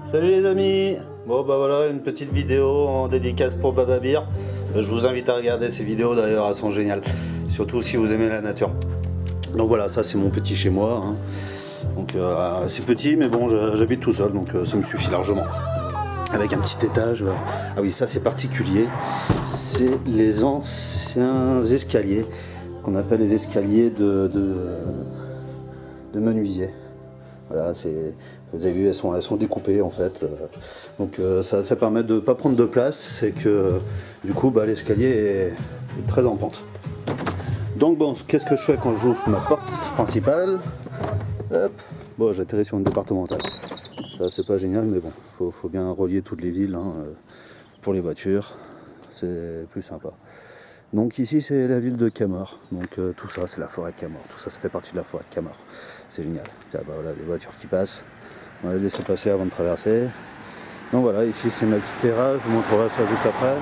Salut les amis. Bon bah voilà, une petite vidéo en dédicace pour Baba Beer. Je vous invite à regarder ces vidéos d'ailleurs, elles sont géniales. Surtout si vous aimez la nature. Donc voilà, ça c'est mon petit chez moi. Hein. Donc c'est petit mais bon, j'habite tout seul donc ça me suffit largement. Avec un petit étage. Ah oui, ça c'est particulier. C'est les anciens escaliers qu'on appelle les escaliers de menuisier. Voilà, vous avez vu, elles sont découpées en fait. Donc ça permet de ne pas prendre de place et que du coup l'escalier est très en pente. Donc bon, qu'est-ce que je fais quand j'ouvre ma porte principale? Hop. Bon, j'atterris sur une départementale. Ça c'est pas génial mais bon, faut bien relier toutes les villes hein, pour les voitures. C'est plus sympa. Donc ici c'est la ville de Camors, donc tout ça c'est la forêt de Camors, tout ça ça fait partie de la forêt de Camors, c'est génial. Tiens, bah voilà les voitures qui passent, on va les laisser passer avant de traverser. Donc voilà, ici c'est ma petite terrasse, je vous montrerai ça juste après.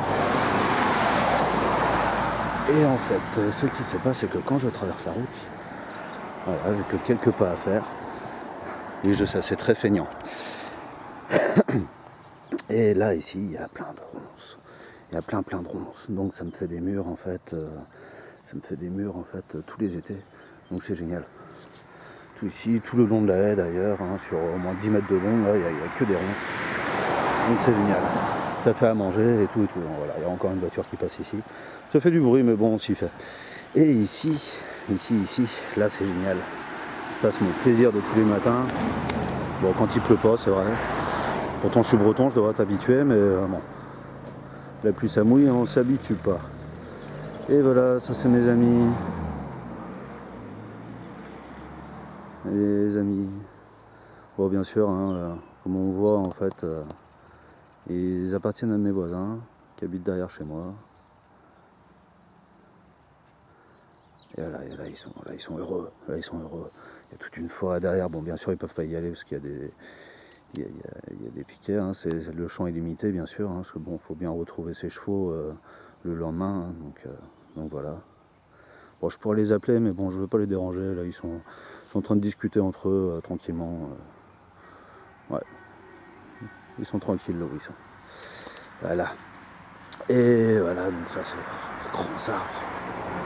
Et en fait, ce qui se passe c'est que quand je traverse la route, voilà, j'ai que quelques pas à faire, et je sais c'est très feignant. Et là ici il y a plein de ronces. Il y a plein de ronces, donc ça me fait des murs en fait, tous les étés, donc c'est génial. Tout ici, tout le long de la haie d'ailleurs, hein, sur au moins 10 mètres de long, il n'y a que des ronces, donc c'est génial. Ça fait à manger et tout. Donc, voilà, il y a encore une voiture qui passe ici, ça fait du bruit mais bon on s'y fait. Et ici, là c'est génial, ça c'est mon plaisir de tous les matins. Bon quand il pleut pas c'est vrai, pourtant je suis breton, je devrais t'habituer mais bon. La pluie ça mouille, on s'habitue pas. Et voilà, ça c'est mes amis. Les amis. Bon bien sûr, hein, comme on voit en fait, ils appartiennent à mes voisins qui habitent derrière chez moi. Et là ils sont heureux. Là ils sont heureux. Il y a toute une forêt derrière. Bon bien sûr ils peuvent pas y aller parce qu'il y a des. Il y a des piquets, hein. Le champ est limité bien sûr, hein, parce que bon, faut bien retrouver ses chevaux le lendemain, hein, donc voilà. Bon, je pourrais les appeler, mais bon, je veux pas les déranger. Là, ils sont en train de discuter entre eux tranquillement. Ouais, ils sont tranquilles là où ils sont. Voilà. Et voilà, donc ça c'est les grands arbres,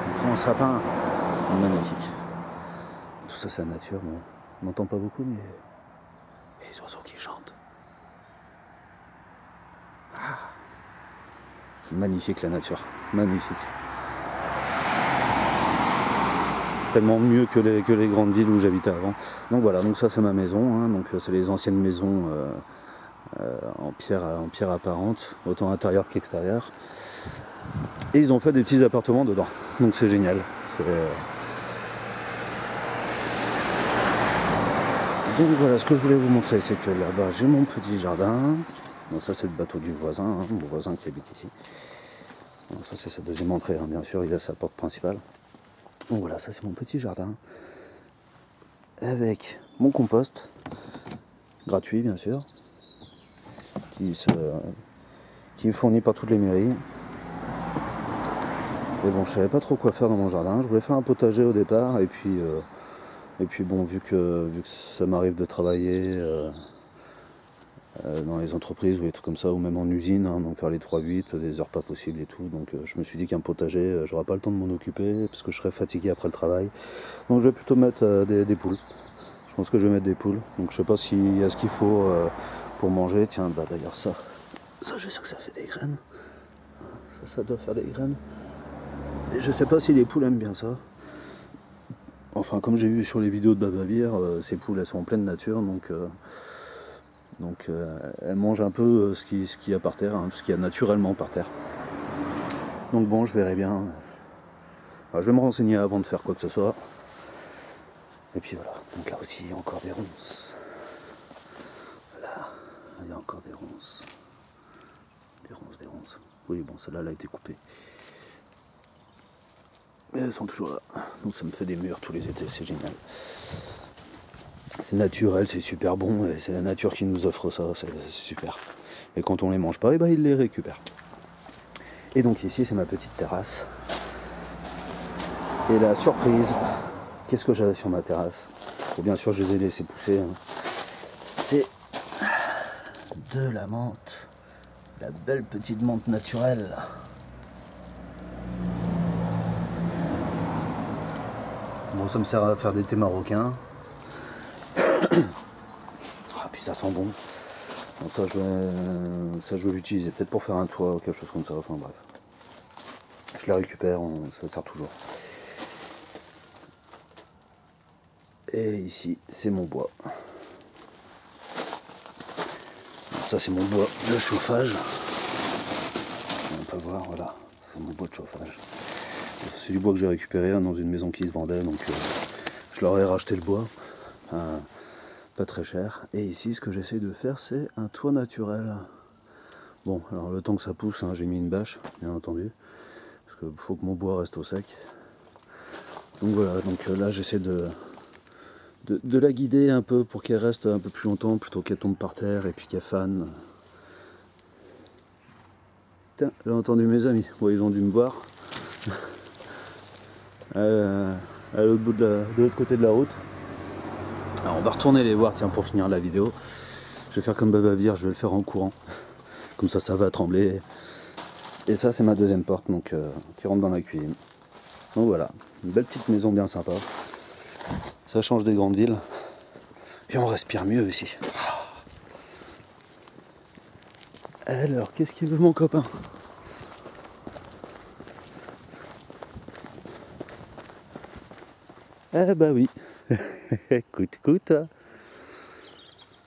les grands sapins, magnifique. Tout ça c'est la nature, bon, on n'entend pas beaucoup, mais les oiseaux qui chantent. Ah. Magnifique la nature, magnifique. Tellement mieux que les grandes villes où j'habitais avant. Donc voilà, donc ça c'est ma maison, hein, donc c'est les anciennes maisons en pierre apparente, autant intérieur qu'extérieur. Et ils ont fait des petits appartements dedans, donc c'est génial. Donc voilà, ce que je voulais vous montrer, c'est que là-bas j'ai mon petit jardin. Donc ça c'est le bateau du voisin, hein, mon voisin qui habite ici. Donc ça c'est sa deuxième entrée, hein, bien sûr, il a sa porte principale. Donc voilà, ça c'est mon petit jardin. Avec mon compost, gratuit bien sûr, qui est fourni par toutes les mairies. Et bon, je savais pas trop quoi faire dans mon jardin, je voulais faire un potager au départ, et puis bon, vu que ça m'arrive de travailler dans les entreprises ou des trucs comme ça, ou même en usine, hein, donc faire les 3-8, des heures pas possibles et tout, donc je me suis dit qu'un potager, j'aurais pas le temps de m'en occuper, parce que je serais fatigué après le travail, donc je vais plutôt mettre des poules. Je pense que je vais mettre des poules, donc je sais pas s'il y a ce qu'il faut pour manger. Tiens, bah d'ailleurs ça je sais que ça fait des graines, ça doit faire des graines, et je sais pas si les poules aiment bien ça. Enfin, comme j'ai vu sur les vidéos de Baba Beer, ces poules elles sont en pleine nature, donc elles mangent un peu ce qu'il y a par terre, hein, ce qu'il y a naturellement par terre. Donc bon, je verrai bien. Alors, je vais me renseigner avant de faire quoi que ce soit. Et puis voilà, donc là aussi il y a encore des ronces. Voilà, il y a encore des ronces. Des ronces. Oui, bon, celle-là elle a été coupée. Mais elles sont toujours là. Donc ça me fait des murs tous les étés, c'est génial. C'est naturel, c'est super bon, et c'est la nature qui nous offre ça, c'est super. Et quand on les mange pas, et ben ils les récupèrent. Et donc ici c'est ma petite terrasse. Et la surprise, qu'est-ce que j'avais sur ma terrasse? Bon, bien sûr je les ai laissés pousser, hein. C'est de la menthe. La belle petite menthe naturelle. Bon, ça me sert à faire des thés marocains. Ah, puis ça sent bon. Donc ça je vais l'utiliser peut-être pour faire un toit ou quelque chose comme ça. Enfin bref. Je les récupère, ça sert toujours. Et ici, c'est mon bois. Ça, c'est mon bois de chauffage. On peut voir, voilà, c'est mon bois de chauffage. C'est du bois que j'ai récupéré dans une maison qui se vendait, donc je leur ai racheté le bois, pas très cher. Et ici, ce que j'essaye de faire, c'est un toit naturel. Bon, alors le temps que ça pousse, hein, j'ai mis une bâche, bien entendu, parce qu'il faut que mon bois reste au sec. Donc voilà, donc là, j'essaie de la guider un peu pour qu'elle reste un peu plus longtemps plutôt qu'elle tombe par terre et puis qu'elle fane. Tiens, j'ai entendu mes amis, bon, ils ont dû me voir à l'autre bout de l'autre côté de la route. Alors on va retourner les voir, tiens, pour finir la vidéo. Je vais faire comme Babavir, je vais le faire en courant, comme ça va trembler. Et ça c'est ma deuxième porte, donc qui rentre dans la cuisine. Donc voilà, une belle petite maison bien sympa. Ça change des grandes villes. Et on respire mieux ici. Alors, qu'est-ce qu'il veut mon copain? Ah bah oui. Écoute.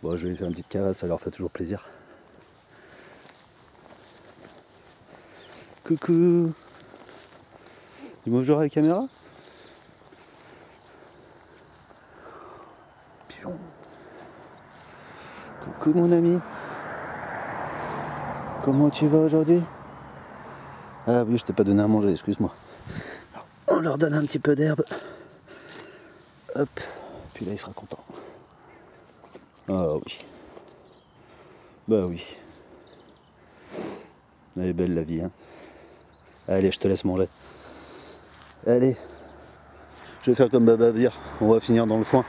Bon, je vais lui faire une petite caresse, ça leur fait toujours plaisir. Coucou. Dis bonjour à la caméra. Pigeon. Coucou mon ami. Comment tu vas aujourd'hui? Ah oui, je t'ai pas donné à manger, excuse-moi. On leur donne un petit peu d'herbe. Hop, puis là il sera content. Ah oui. Bah oui. Elle est belle la vie, hein. Allez, je te laisse mon lait. Allez. Je vais faire comme Babavir, on va finir dans le foin.